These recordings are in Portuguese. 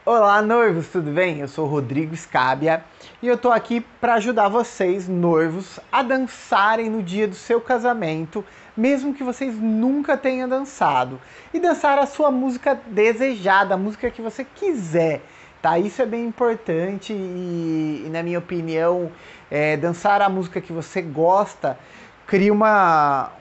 Olá, noivos, tudo bem? Eu sou o Rodrigo Scabia e eu tô aqui para ajudar vocês, noivos, a dançarem no dia do seu casamento, mesmo que vocês nunca tenham dançado, e dançar a sua música desejada, a música que você quiser, tá? Isso é bem importante e na minha opinião, dançar a música que você gosta cria uma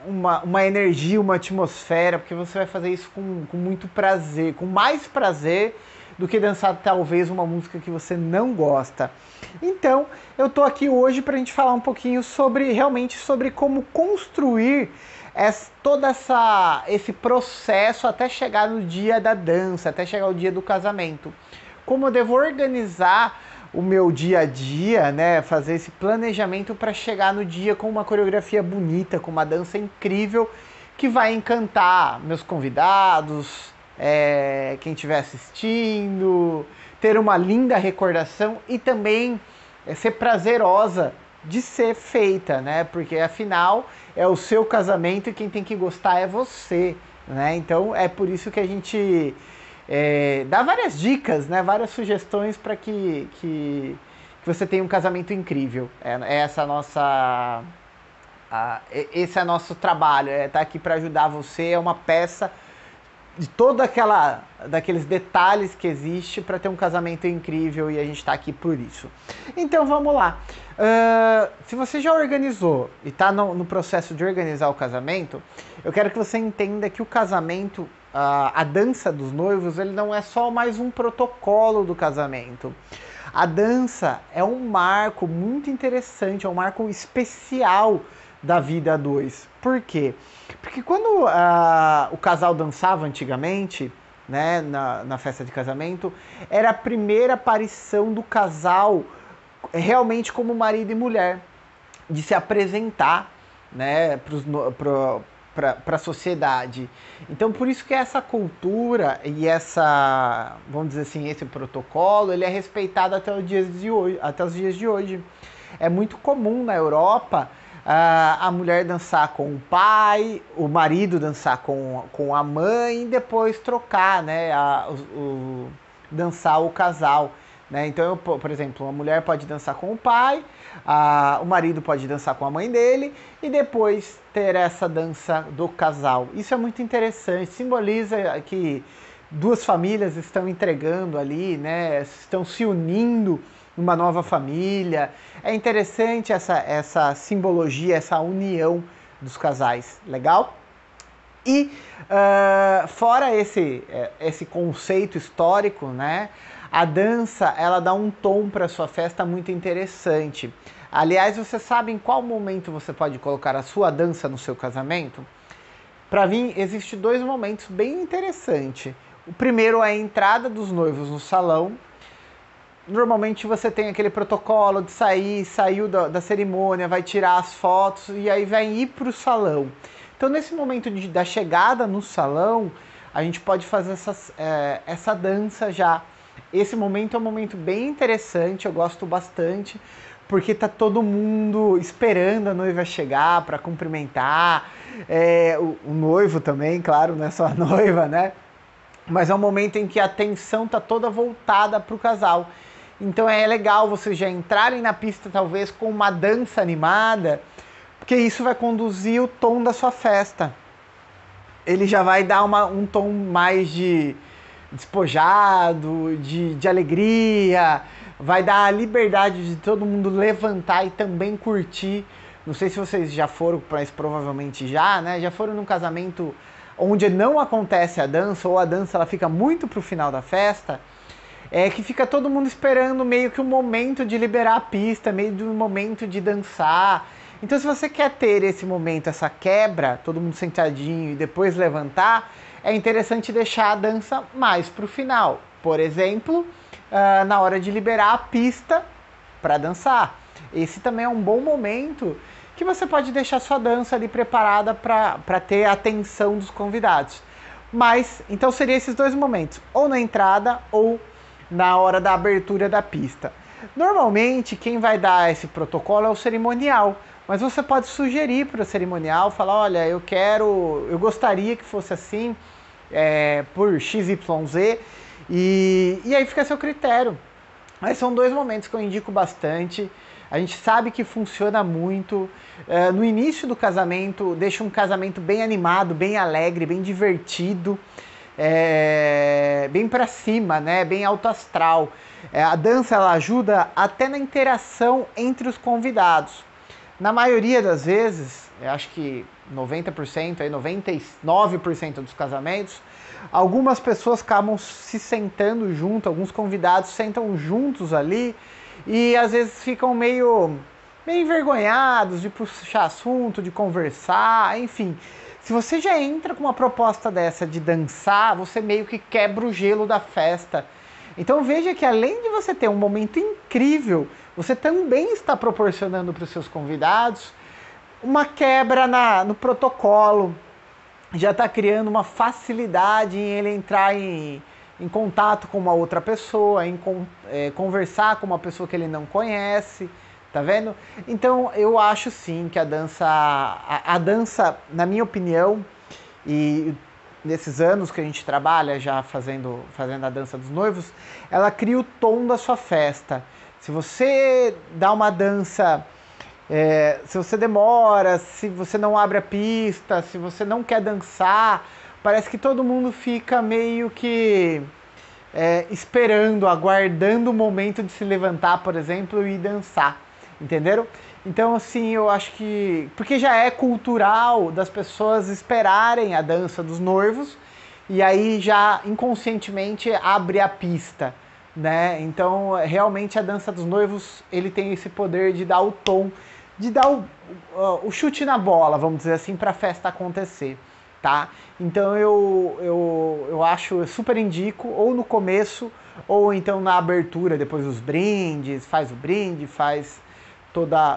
energia, uma atmosfera, porque você vai fazer isso com muito prazer, com mais prazer do que dançar talvez uma música que você não gosta. Então, eu tô aqui hoje para a gente falar um pouquinho realmente sobre como construir esse processo até chegar no dia da dança, até chegar o dia do casamento. Como eu devo organizar o meu dia a dia, né? Fazer esse planejamento para chegar no dia com uma coreografia bonita, com uma dança incrível que vai encantar meus convidados, quem estiver assistindo, ter uma linda recordação e também ser prazerosa de ser feita, né? Porque afinal é o seu casamento e quem tem que gostar é você, né? Então é por isso que a gente dá várias dicas, né? Várias sugestões para que você tenha um casamento incrível. Essa nossa esse é nosso trabalho, tá aqui para ajudar você, é uma peça de daqueles detalhes que existe para ter um casamento incrível e a gente está aqui por isso. Então vamos lá. Se você já organizou e está no processo de organizar o casamento, eu quero que você entenda que o casamento, a dança dos noivos, ele não é só mais um protocolo do casamento. A dança é um marco muito interessante, é um marco especial da vida a dois. Por quê? Porque quando o casal dançava antigamente, né, na festa de casamento, era a primeira aparição do casal realmente como marido e mulher, de se apresentar, né, para a sociedade. Então, por isso que essa cultura e vamos dizer assim, esse protocolo, ele é respeitado até os dias de hoje. Até os dias de hoje. É muito comum na Europa a mulher dançar com o pai, o marido dançar com a mãe e depois trocar, né, dançar o casal. Né? Então, por exemplo, uma mulher pode dançar com o pai, o marido pode dançar com a mãe dele e depois ter essa dança do casal. Isso é muito interessante, simboliza que duas famílias estão entregando ali, né? Estão se unindo numa nova família. É interessante essa simbologia, essa união dos casais. Legal? E fora esse conceito histórico, né? A dança, ela dá um tom para sua festa muito interessante. Aliás, você sabe em qual momento você pode colocar a sua dança no seu casamento? Para mim, existem dois momentos bem interessantes. O primeiro é a entrada dos noivos no salão. Normalmente você tem aquele protocolo de saiu da cerimônia, vai tirar as fotos e aí vai ir para o salão. Então, nesse momento da chegada no salão, a gente pode fazer essa dança já. Esse momento é um momento bem interessante, eu gosto bastante, porque tá todo mundo esperando a noiva chegar para cumprimentar, o noivo também, claro, não é só a noiva, né? Mas é um momento em que a atenção tá toda voltada para o casal. Então é legal vocês já entrarem na pista talvez com uma dança animada, porque isso vai conduzir o tom da sua festa. Ele já vai dar um tom mais de despojado, de alegria, vai dar a liberdade de todo mundo levantar e também curtir. Não sei se vocês já foram, mas provavelmente já, né? Já foram num casamento onde não acontece a dança, ou a dança ela fica muito pro final da festa, que fica todo mundo esperando meio que um momento de liberar a pista, meio de um momento de dançar. Então, se você quer ter esse momento, essa quebra, todo mundo sentadinho e depois levantar, é interessante deixar a dança mais para o final. Por exemplo, na hora de liberar a pista para dançar. Esse também é um bom momento que você pode deixar sua dança ali preparada para ter a atenção dos convidados. Mas, então seriam esses dois momentos, ou na entrada ou na hora da abertura da pista. Normalmente, quem vai dar esse protocolo é o cerimonial, mas você pode sugerir para o cerimonial, falar, olha, eu gostaria que fosse assim, por XYZ, E aí fica a seu critério. Mas são dois momentos que eu indico bastante. A gente sabe que funciona muito. No início do casamento, deixa um casamento bem animado, bem alegre, bem divertido, bem pra cima, né? Bem alto astral. A dança ela ajuda até na interação entre os convidados. Na maioria das vezes, eu acho que 90%, 99% dos casamentos, algumas pessoas acabam se sentando junto, alguns convidados sentam juntos ali e às vezes ficam meio envergonhados de puxar assunto, de conversar, enfim. Se você já entra com uma proposta dessa de dançar, você meio que quebra o gelo da festa. Então veja que além de você ter um momento incrível, você também está proporcionando para os seus convidados uma quebra no protocolo, já está criando uma facilidade em ele entrar em contato com uma outra pessoa, conversar com uma pessoa que ele não conhece, tá vendo? Então eu acho sim que a dança, na minha opinião, e nesses anos que a gente trabalha já fazendo a dança dos noivos, ela cria o tom da sua festa. Se você dá uma dança, se você demora, se você não abre a pista, se você não quer dançar, parece que todo mundo fica meio que esperando, aguardando o momento de se levantar, por exemplo, e dançar, entenderam? Então, assim, eu acho que... Porque já é cultural das pessoas esperarem a dança dos noivos e aí já inconscientemente abre a pista, né? Então, realmente a dança dos noivos, ele tem esse poder de dar o tom, de dar o chute na bola, vamos dizer assim, para a festa acontecer, tá? Então, eu acho, eu super indico, ou no começo, ou então na abertura, depois dos brindes, faz o brinde, faz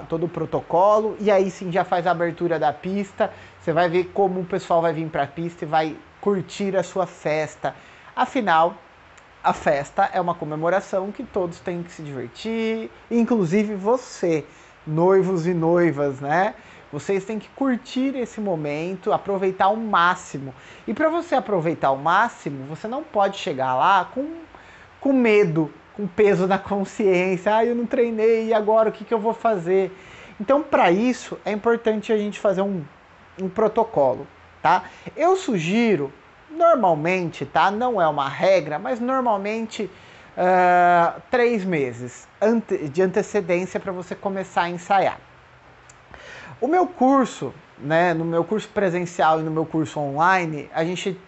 todo o protocolo, e aí sim já faz a abertura da pista. Você vai ver como o pessoal vai vir para a pista e vai curtir a sua festa. Afinal, a festa é uma comemoração que todos têm que se divertir, inclusive você, noivos e noivas, né? Vocês têm que curtir esse momento, aproveitar ao máximo. E para você aproveitar ao máximo, você não pode chegar lá com medo, com peso na consciência. Ah, eu não treinei, e agora o que eu vou fazer? Então, para isso, é importante a gente fazer um protocolo, tá? Eu sugiro, normalmente, tá? Não é uma regra, mas normalmente 3 meses de antecedência para você começar a ensaiar. O meu curso, né, no meu curso presencial e no meu curso online, a gente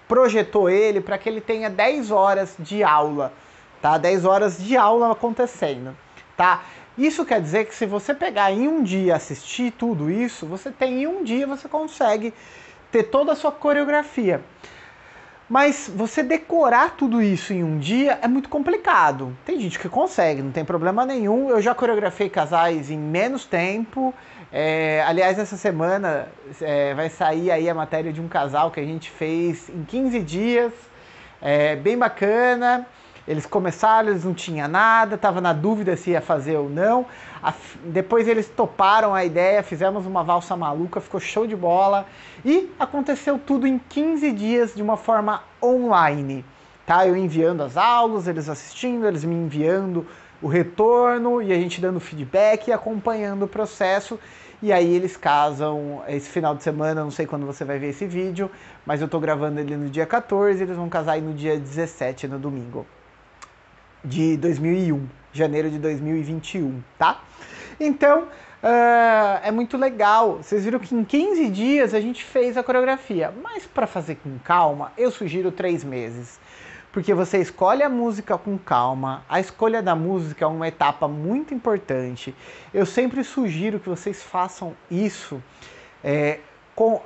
projetou ele para que ele tenha 10 horas de aula, tá? 10 horas de aula acontecendo, tá? Isso quer dizer que se você pegar em um dia assistir tudo isso, em um dia você consegue ter toda a sua coreografia. Mas você decorar tudo isso em um dia é muito complicado. Tem gente que consegue, não tem problema nenhum. Eu já coreografei casais em menos tempo. Aliás, essa semana vai sair aí a matéria de um casal que a gente fez em 15 dias. Bem bacana. Eles começaram, eles não tinham nada, tava na dúvida se ia fazer ou não. Depois eles toparam a ideia, fizemos uma valsa maluca, ficou show de bola. E aconteceu tudo em 15 dias de uma forma online, tá? Eu enviando as aulas, eles assistindo, eles me enviando o retorno e a gente dando feedback e acompanhando o processo. E aí eles casam esse final de semana, não sei quando você vai ver esse vídeo, mas eu tô gravando ele no dia 14, eles vão casar aí no dia 17, no domingo de 2001, janeiro de 2021, tá? Então, é muito legal. Vocês viram que em 15 dias a gente fez a coreografia, mas para fazer com calma, eu sugiro 3 meses. Porque você escolhe a música com calma, a escolha da música é uma etapa muito importante. Eu sempre sugiro que vocês façam isso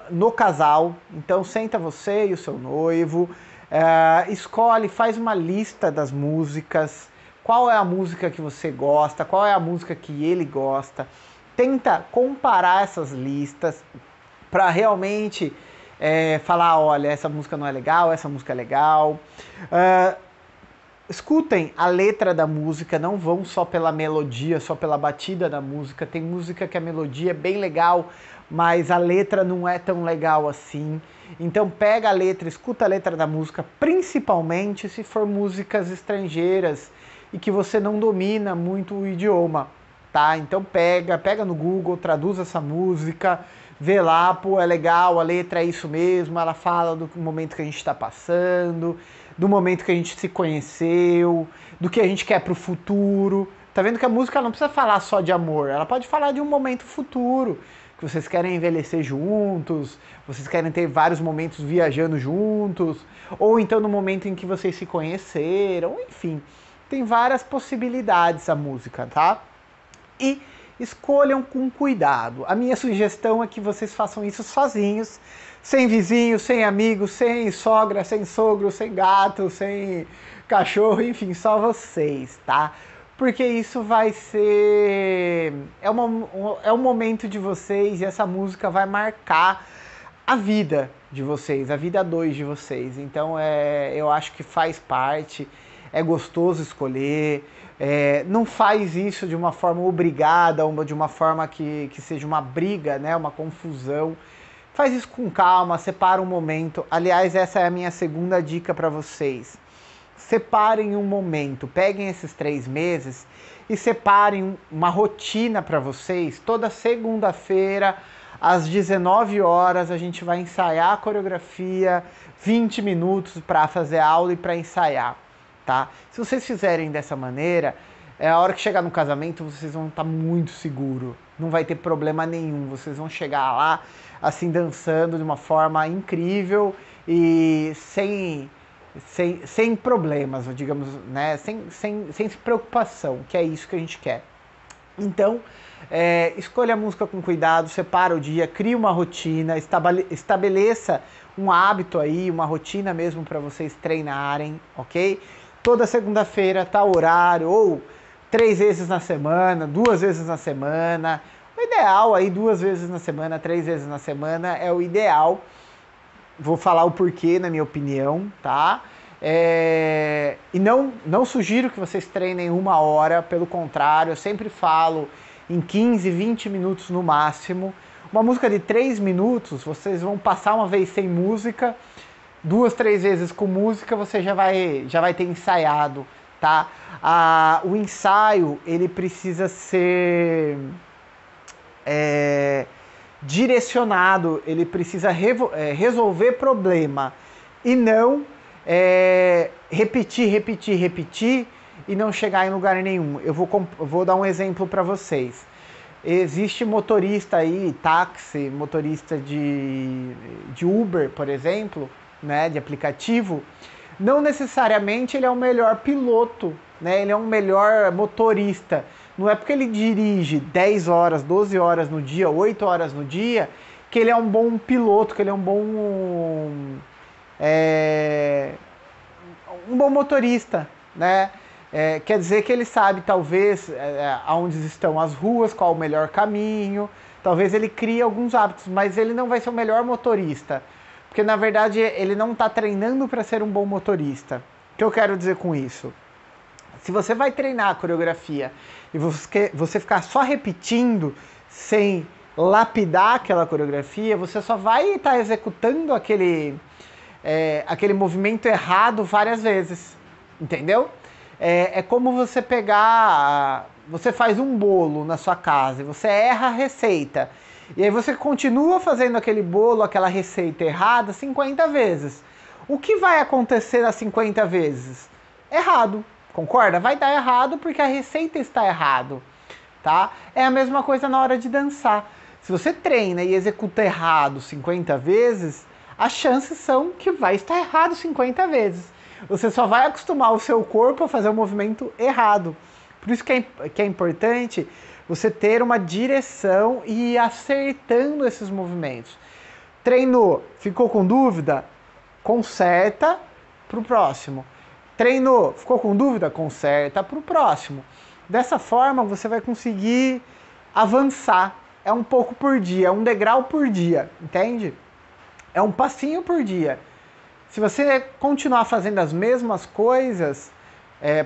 no casal. Então senta você e o seu noivo, escolhe, faz uma lista das músicas, qual é a música que você gosta, qual é a música que ele gosta. Tenta comparar essas listas para realmente falar, olha, essa música não é legal, essa música é legal. Escutem a letra da música, não vão só pela melodia, só pela batida da música. Tem música que a melodia é bem legal, mas a letra não é tão legal assim. Então pega a letra, escuta a letra da música, principalmente se for músicas estrangeiras e que você não domina muito o idioma, tá? Então pega no Google, traduz essa música, vê lá, pô, é legal, a letra é isso mesmo, ela fala do momento que a gente está passando, do momento que a gente se conheceu, do que a gente quer pro futuro. Tá vendo que a música não precisa falar só de amor, ela pode falar de um momento futuro, que vocês querem envelhecer juntos, vocês querem ter vários momentos viajando juntos, ou então no momento em que vocês se conheceram, enfim. Tem várias possibilidades a música, tá? E escolham com cuidado. A minha sugestão é que vocês façam isso sozinhos, sem vizinhos, sem amigos, sem sogra, sem sogro, sem gato, sem cachorro, enfim, só vocês, tá? Porque isso vai ser... é um momento de vocês e essa música vai marcar a vida de vocês, a vida a dois de vocês. Então eu acho que faz parte, é gostoso escolher. Não faz isso de uma forma obrigada, de uma forma que seja uma briga, né, uma confusão. Faz isso com calma, separa um momento. Aliás, essa é a minha segunda dica para vocês. Separem um momento, peguem esses 3 meses e separem uma rotina para vocês. Toda segunda-feira, às 19 horas, a gente vai ensaiar a coreografia, 20 minutos para fazer aula e para ensaiar. Tá? Se vocês fizerem dessa maneira, a hora que chegar no casamento, vocês vão estar muito seguros. Não vai ter problema nenhum. Vocês vão chegar lá, assim, dançando de uma forma incrível e sem problemas, digamos, né? Sem preocupação, que é isso que a gente quer. Então, escolha a música com cuidado, separa o dia, crie uma rotina, estabeleça um hábito aí, uma rotina mesmo para vocês treinarem, ok? Toda segunda-feira, tal horário, ou 3 vezes na semana, 2 vezes na semana. O ideal aí, 2 vezes na semana, 3 vezes na semana é o ideal. Vou falar o porquê, na minha opinião, tá? E não sugiro que vocês treinem 1 hora, pelo contrário, eu sempre falo em 15, 20 minutos no máximo. Uma música de 3 minutos, vocês vão passar uma vez sem música, 2, 3 vezes com música, você já vai ter ensaiado, tá? O ensaio, ele precisa ser direcionado, ele precisa resolver problema e não repetir e não chegar em lugar nenhum. Eu vou dar um exemplo para vocês. Existe motorista aí, táxi, motorista de Uber, por exemplo, né, de aplicativo, não necessariamente ele é o melhor piloto, né, ele é um melhor motorista. Não é porque ele dirige 10 horas, 12 horas no dia, 8 horas no dia, que ele é um bom piloto, que ele é um bom motorista, né? Quer dizer que ele sabe, talvez, aonde estão as ruas, qual o melhor caminho, talvez ele crie alguns hábitos, mas ele não vai ser o melhor motorista, porque, na verdade, ele não está treinando para ser um bom motorista. O que eu quero dizer com isso? Se você vai treinar a coreografia e você ficar só repetindo, sem lapidar aquela coreografia, você só vai estar executando aquele movimento errado várias vezes, entendeu? É como você pegar, você faz um bolo na sua casa e você erra a receita, e aí você continua fazendo aquele bolo, aquela receita errada 50 vezes. O que vai acontecer nas 50 vezes? Errado, concorda? Vai dar errado porque a receita está errado, tá? É a mesma coisa na hora de dançar. Se você treina e executa errado 50 vezes, as chances são que vai estar errado 50 vezes. Você só vai acostumar o seu corpo a fazer o movimento errado. Por isso que é importante você ter uma direção e ir acertando esses movimentos. Treinou, ficou com dúvida? Conserta para o próximo. Treinou, ficou com dúvida? Conserta para o próximo. Dessa forma você vai conseguir avançar. É um pouco por dia, é um degrau por dia, entende? É um passinho por dia. Se você continuar fazendo as mesmas coisas,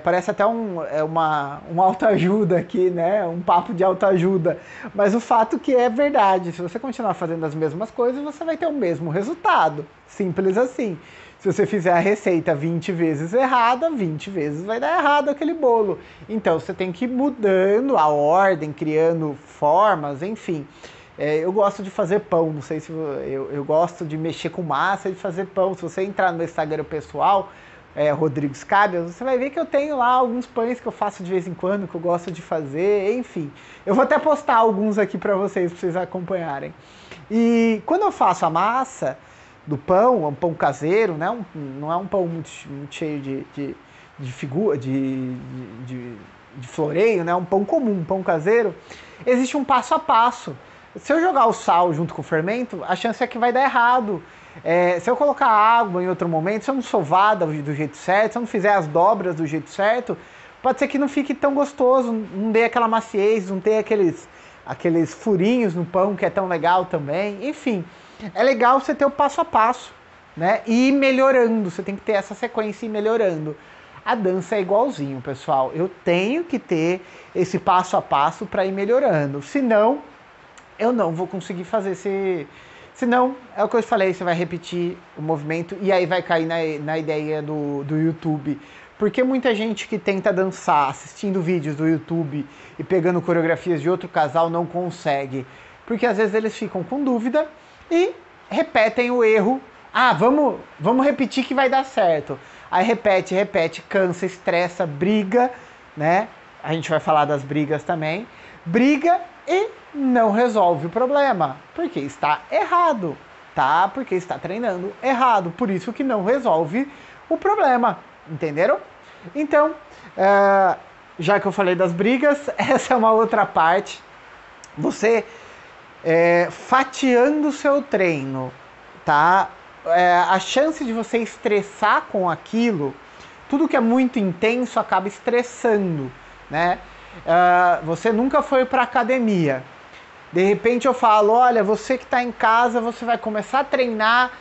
Parece até uma autoajuda aqui, né? Um papo de autoajuda. Mas o fato que é verdade, se você continuar fazendo as mesmas coisas, você vai ter o mesmo resultado. Simples assim. Se você fizer a receita 20 vezes errada, 20 vezes vai dar errado aquele bolo. Então você tem que ir mudando a ordem, criando formas, enfim. Eu gosto de fazer pão, não sei se eu gosto de mexer com massa e de fazer pão. Se você entrar no meu Instagram pessoal, Rodrigo Scabia, você vai ver que eu tenho lá alguns pães que eu faço de vez em quando, que eu gosto de fazer, enfim. Eu vou até postar alguns aqui para vocês acompanharem. E quando eu faço a massa do pão, um pão caseiro, né? Não é um pão muito cheio de figura, de floreio, né? Um pão comum, um pão caseiro. Existe um passo a passo. Se eu jogar o sal junto com o fermento, a chance é que vai dar errado. Se eu colocar água em outro momento, se eu não sovar do jeito certo, se eu não fizer as dobras do jeito certo, pode ser que não fique tão gostoso, não dê aquela maciez, não tenha aqueles furinhos no pão que é tão legal também. Enfim, é legal você ter o passo a passo, né? E ir melhorando, você tem que ter essa sequência e ir melhorando. A dança é igualzinho, pessoal. Eu tenho que ter esse passo a passo para ir melhorando. Senão, eu não vou conseguir fazer Senão, é o que eu falei, você vai repetir o movimento e aí vai cair na ideia do YouTube. Porque muita gente que tenta dançar assistindo vídeos do YouTube e pegando coreografias de outro casal não consegue. Porque às vezes eles ficam com dúvida e repetem o erro. Ah, vamos repetir que vai dar certo. Aí repete, cansa, estressa, briga, né? A gente vai falar das brigas também. Briga e não resolve o problema, porque está errado, tá? Porque está treinando errado, por isso que não resolve o problema, entenderam? Então, já que eu falei das brigas, essa é uma outra parte. Você fatiando o seu treino, tá? A chance de você estressar com aquilo, tudo que é muito intenso acaba estressando, né? Você nunca foi para academia. De repente eu falo, olha, você que está em casa, você vai começar a treinar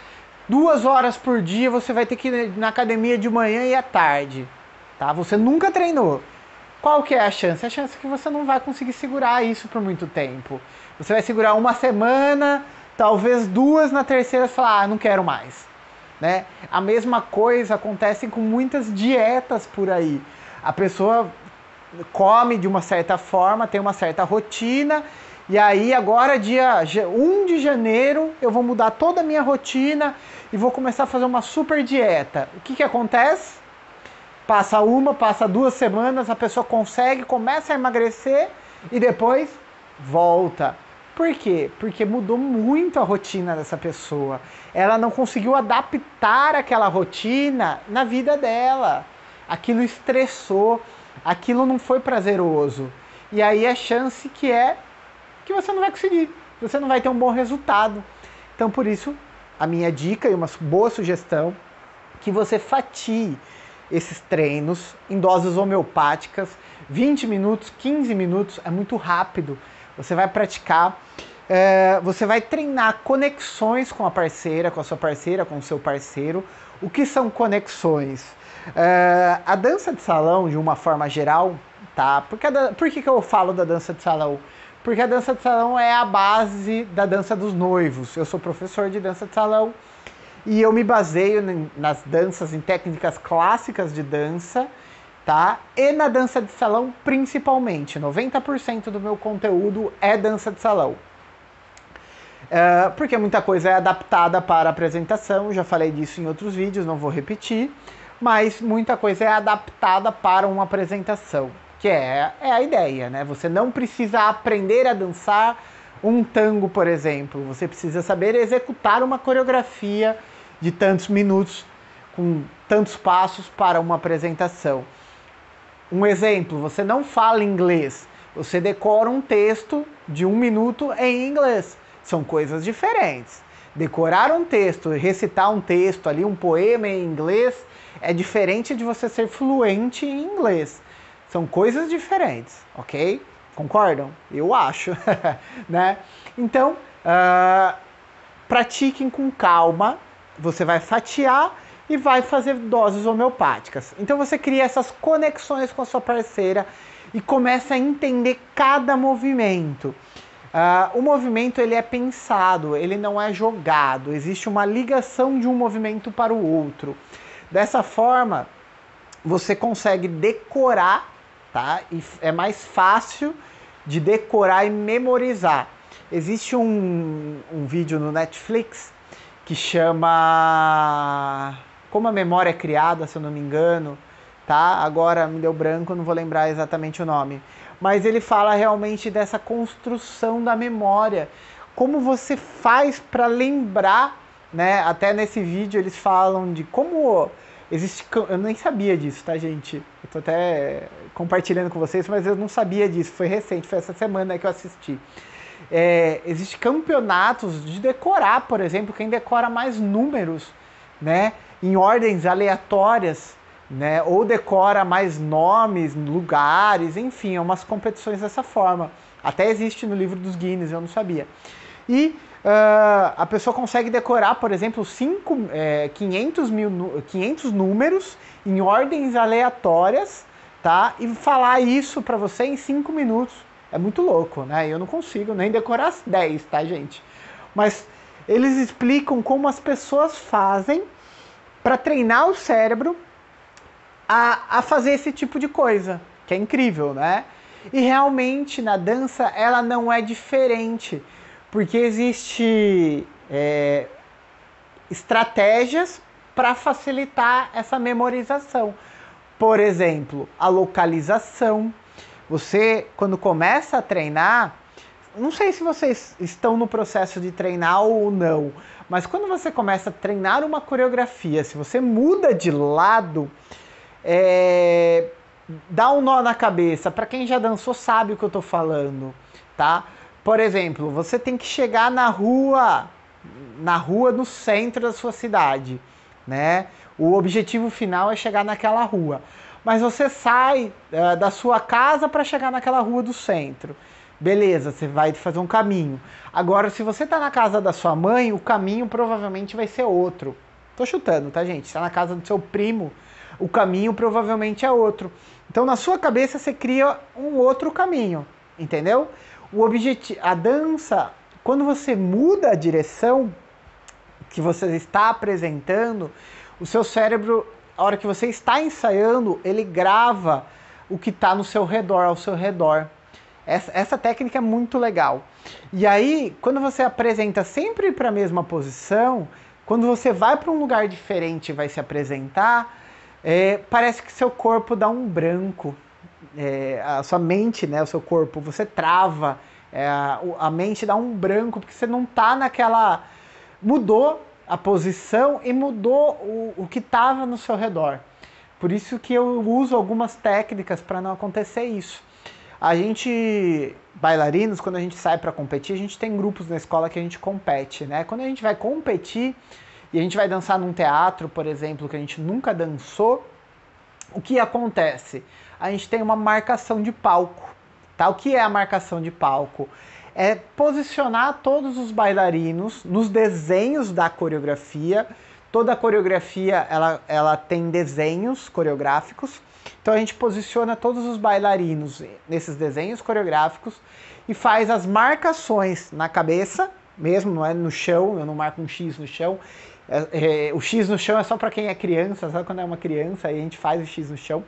2 horas por dia, você vai ter que ir na academia de manhã e à tarde, tá? Você nunca treinou. Qual que é a chance? A chance é que você não vai conseguir segurar isso por muito tempo. Você vai segurar 1 semana, talvez 2, na terceira você fala, não quero mais, né? A mesma coisa acontece com muitas dietas por aí. A pessoa come de uma certa forma, tem uma certa rotina, e aí agora dia 1 de janeiro eu vou mudar toda a minha rotina e vou começar a fazer uma super dieta. O que acontece? Passa 2 semanas, a pessoa consegue, começa a emagrecer e depois volta. Por quê? Porque mudou muito a rotina dessa pessoa. Ela não conseguiu adaptar aquela rotina na vida dela. Aquilo estressou, aquilo não foi prazeroso. E aí a chance que você não vai conseguir, você não vai ter um bom resultado. Então por isso, a minha dica e uma boa sugestão, que você fatie esses treinos em doses homeopáticas, 20 minutos, 15 minutos, é muito rápido. Você vai praticar, você vai treinar conexões com a parceira, com a sua parceira, com o seu parceiro. O que são conexões? A dança de salão, de uma forma geral, tá? Por que eu falo da dança de salão? Porque a dança de salão é a base da dança dos noivos. Eu sou professor de dança de salão e eu me baseio nas danças, em técnicas clássicas de dança, tá? E na dança de salão principalmente. 90% do meu conteúdo é dança de salão. Porque muita coisa é adaptada para apresentação, já falei disso em outros vídeos, não vou repetir, mas muita coisa é adaptada para uma apresentação, que é a ideia, né? Você não precisa aprender a dançar um tango, por exemplo, você precisa saber executar uma coreografia de tantos minutos, com tantos passos para uma apresentação. Um exemplo, você não fala inglês, você decora um texto de 1 minuto em inglês. São coisas diferentes. Decorar um texto, recitar um texto ali, um poema em inglês, é diferente de você ser fluente em inglês. São coisas diferentes, ok? Concordam? Eu acho, né? Então, pratiquem com calma. Você vai fatiar e vai fazer doses homeopáticas. Então você cria essas conexões com a sua parceira e começa a entender cada movimento. O movimento ele é pensado, ele não é jogado, existe uma ligação de um movimento para o outro. Dessa forma, você consegue decorar, tá? E é mais fácil de decorar e memorizar. Existe um vídeo no Netflix que chama Como a Memória é Criada, se eu não me engano, tá? Agora me deu branco, não vou lembrar exatamente o nome. Mas ele fala realmente dessa construção da memória. Como você faz para lembrar, né? Até nesse vídeo eles falam de como existe... Eu nem sabia disso, tá, gente? Eu tô até compartilhando com vocês, mas eu não sabia disso. Foi recente, foi essa semana que eu assisti. Existem campeonatos de decorar, por exemplo, quem decora mais números, né? Em ordens aleatórias, né? Ou decora mais nomes, lugares, enfim, é umas competições dessa forma. Até existe no livro dos Guinness, eu não sabia. E a pessoa consegue decorar, por exemplo, 500 números em ordens aleatórias, tá? E falar isso para você em 5 minutos. É muito louco, né? Eu não consigo nem decorar as 10, tá, gente? Mas eles explicam como as pessoas fazem para treinar o cérebro a fazer esse tipo de coisa, que é incrível, né? E realmente na dança ela não é diferente, porque existe estratégias para facilitar essa memorização. Por exemplo, a localização. Você, quando começa a treinar, não sei se vocês estão no processo de treinar ou não, mas quando você começa a treinar uma coreografia, se você muda de lado, dá um nó na cabeça. Para quem já dançou sabe o que eu tô falando, tá? Por exemplo, você tem que chegar na rua no centro da sua cidade, né? O objetivo final é chegar naquela rua. Mas você sai da sua casa para chegar naquela rua do centro. Beleza, você vai fazer um caminho. Agora, se você tá na casa da sua mãe, o caminho provavelmente vai ser outro. Tô chutando, tá, gente? Se tá na casa do seu primo, o caminho provavelmente é outro. Então, na sua cabeça, você cria um outro caminho, entendeu? A dança, quando você muda a direção que você está apresentando, o seu cérebro, a hora que você está ensaiando, ele grava o que está no seu redor, ao seu redor. Essa técnica é muito legal. E aí, quando você apresenta sempre para a mesma posição, quando você vai para um lugar diferente e vai se apresentar, parece que seu corpo dá um branco. A sua mente, né, o seu corpo, você trava. A mente dá um branco, porque você não está naquela... Mudou a posição e mudou o que estava no seu redor. Por isso que eu uso algumas técnicas para não acontecer isso. A gente, bailarinos, quando a gente sai para competir, a gente tem grupos na escola que a gente compete, né? Quando a gente vai competir e a gente vai dançar num teatro, por exemplo, que a gente nunca dançou, o que acontece? A gente tem uma marcação de palco, tá? O que é a marcação de palco? É posicionar todos os bailarinos nos desenhos da coreografia. Toda a coreografia ela tem desenhos coreográficos. Então a gente posiciona todos os bailarinos nesses desenhos coreográficos e faz as marcações na cabeça, mesmo, não é no chão, eu não marco um X no chão. O X no chão é só para quem é criança, sabe quando é uma criança, aí a gente faz o X no chão.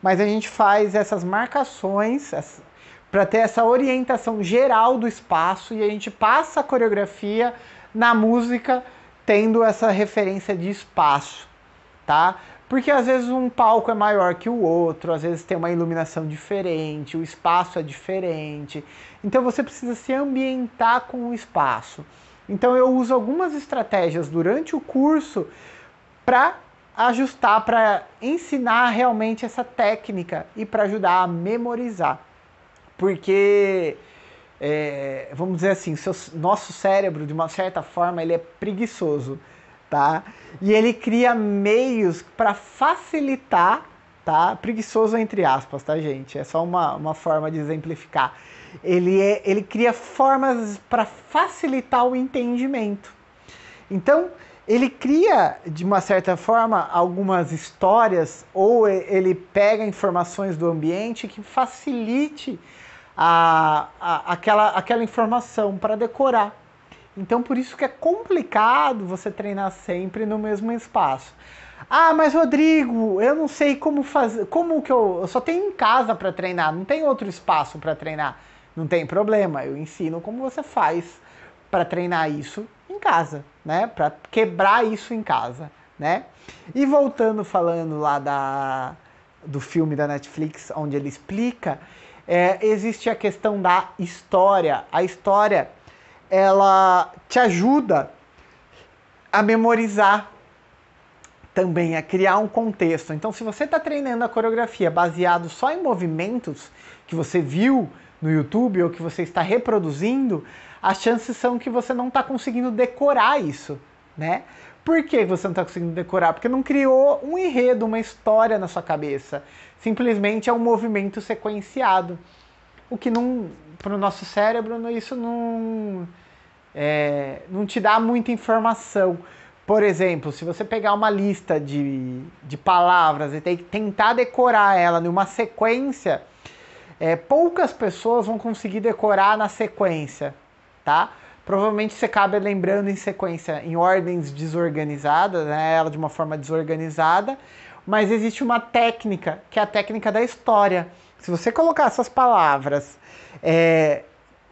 Mas a gente faz essas marcações para ter essa orientação geral do espaço e a gente passa a coreografia na música tendo essa referência de espaço, tá? Porque às vezes um palco é maior que o outro, às vezes tem uma iluminação diferente, o espaço é diferente. Então você precisa se ambientar com o espaço. Então eu uso algumas estratégias durante o curso para ajustar, para ensinar realmente essa técnica e para ajudar a memorizar. Porque, vamos dizer assim, nosso cérebro, de uma certa forma, ele é preguiçoso, tá? E ele cria meios para facilitar, tá? Preguiçoso entre aspas, tá, gente? É só uma forma de exemplificar. Ele cria formas para facilitar o entendimento. Então, ele cria, de uma certa forma, algumas histórias, ou ele pega informações do ambiente que facilite aquela informação para decorar. Então, por isso que é complicado você treinar sempre no mesmo espaço. Ah, mas Rodrigo, eu não sei como fazer, como que eu só tenho em casa para treinar, não tem outro espaço para treinar. Não tem problema, eu ensino como você faz para treinar isso em casa, né? Para quebrar isso em casa, né? E voltando falando lá do filme da Netflix, onde ele explica, existe a questão da história. A história, ela te ajuda a memorizar também, a criar um contexto. Então, se você está treinando a coreografia baseado só em movimentos que você viu no YouTube ou que você está reproduzindo, as chances são que você não está conseguindo decorar isso, né? Por que você não está conseguindo decorar? Porque não criou um enredo, uma história na sua cabeça. Simplesmente é um movimento sequenciado. O que não, para o nosso cérebro, isso não te dá muita informação. Por exemplo, se você pegar uma lista de palavras e tentar decorar ela numa sequência, poucas pessoas vão conseguir decorar na sequência, tá? Provavelmente você acaba lembrando em sequência, em ordens desorganizadas, né? Ela de uma forma desorganizada, mas existe uma técnica, que é a técnica da história. Se você colocar essas palavras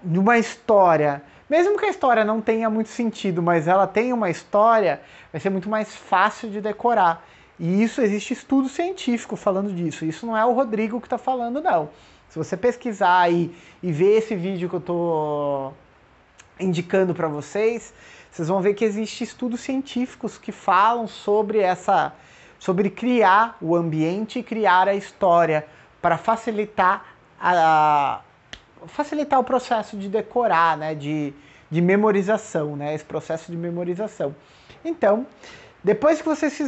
numa história, mesmo que a história não tenha muito sentido, mas ela tem uma história, vai ser muito mais fácil de decorar. E isso, existe estudo científico falando disso. Isso não é o Rodrigo que está falando, não. Se você pesquisar aí e ver esse vídeo que eu estou indicando para vocês, vocês vão ver que existem estudos científicos que falam sobre sobre criar o ambiente e criar a história para facilitar o processo de decorar, né, de memorização, né, esse processo de memorização. Então, depois que vocês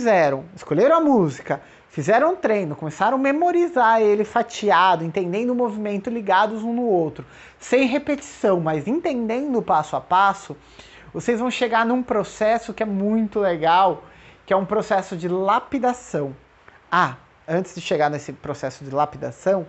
escolheram a música, fizeram um treino, começaram a memorizar ele fatiado, entendendo o movimento ligados um no outro, sem repetição, mas entendendo o passo a passo, vocês vão chegar num processo que é muito legal, que é um processo de lapidação. Antes de chegar nesse processo de lapidação,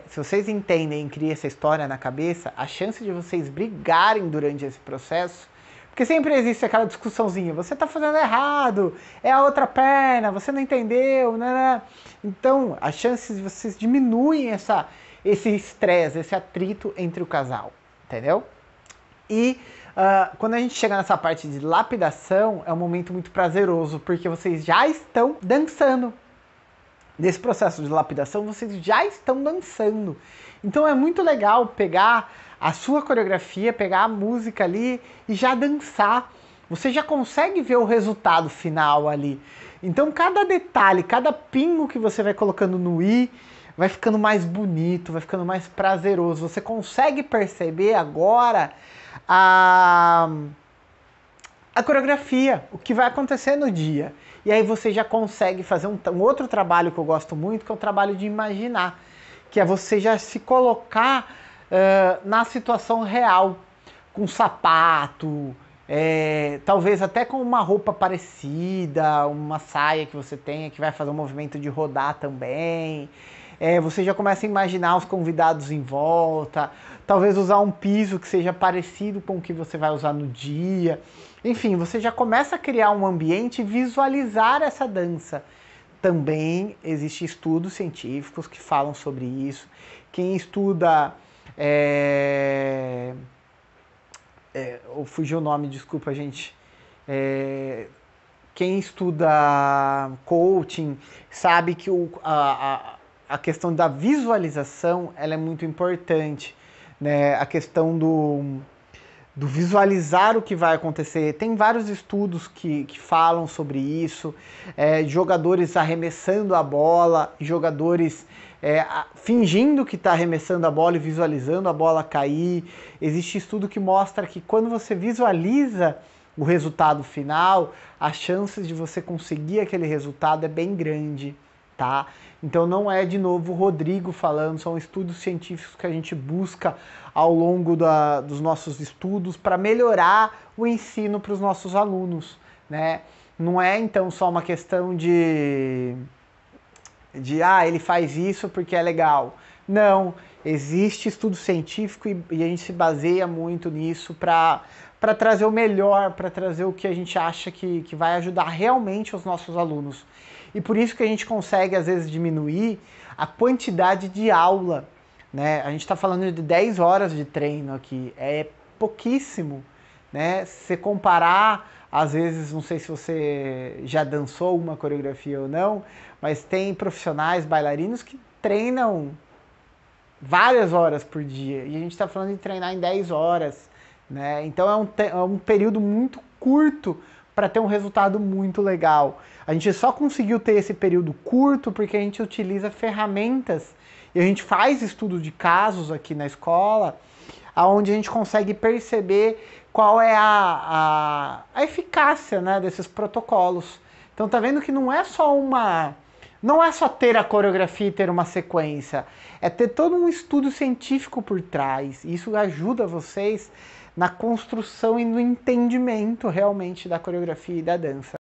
se vocês entendem e criam essa história na cabeça, a chance de vocês brigarem durante esse processo, porque sempre existe aquela discussãozinha, você está fazendo errado, é a outra perna, você não entendeu, né? Então, as chances de vocês diminuem esse estresse, esse atrito entre o casal, entendeu? E quando a gente chega nessa parte de lapidação, é um momento muito prazeroso, porque vocês já estão dançando. Nesse processo de lapidação, vocês já estão dançando. Então é muito legal pegar a sua coreografia, pegar a música ali e já dançar. Você já consegue ver o resultado final ali. Então cada detalhe, cada pingo que você vai colocando no i, vai ficando mais bonito, vai ficando mais prazeroso. Você consegue perceber agora a coreografia, o que vai acontecer no dia. E aí você já consegue fazer um outro trabalho que eu gosto muito, que é o trabalho de imaginar, que é você já se colocar na situação real, com sapato, talvez até com uma roupa parecida, uma saia que você tenha, que vai fazer um movimento de rodar também. Você já começa a imaginar os convidados em volta, talvez usar um piso que seja parecido com o que você vai usar no dia. Enfim, você já começa a criar um ambiente e visualizar essa dança. Também existem estudos científicos que falam sobre isso. Quem estuda... fugiu o nome, desculpa, gente. Quem estuda coaching sabe que a questão da visualização ela é muito importante, né? A questão do visualizar o que vai acontecer. Tem vários estudos que falam sobre isso, jogadores arremessando a bola, jogadores fingindo que está arremessando a bola e visualizando a bola cair. Existe estudo que mostra que quando você visualiza o resultado final, as chances de você conseguir aquele resultado é bem grande, tá? Então não é, de novo, o Rodrigo falando, são estudos científicos que a gente busca ao longo dos nossos estudos para melhorar o ensino para os nossos alunos, né? Não é então só uma questão de ele faz isso porque é legal. Não, existe estudo científico e a gente se baseia muito nisso para trazer o melhor, para trazer o que a gente acha que vai ajudar realmente os nossos alunos. E por isso que a gente consegue, às vezes, diminuir a quantidade de aula, né? A gente está falando de 10 horas de treino aqui, é pouquíssimo, né? Se você comparar, às vezes, não sei se você já dançou uma coreografia ou não, mas tem profissionais, bailarinos que treinam várias horas por dia. E a gente está falando de treinar em 10 horas, né? Então é um período muito curto para ter um resultado muito legal. A gente só conseguiu ter esse período curto porque a gente utiliza ferramentas e a gente faz estudo de casos aqui na escola, onde a gente consegue perceber qual é a eficácia, né, desses protocolos. Então tá vendo que não é só ter a coreografia e ter uma sequência, é ter todo um estudo científico por trás. Isso ajuda vocês na construção e no entendimento realmente da coreografia e da dança.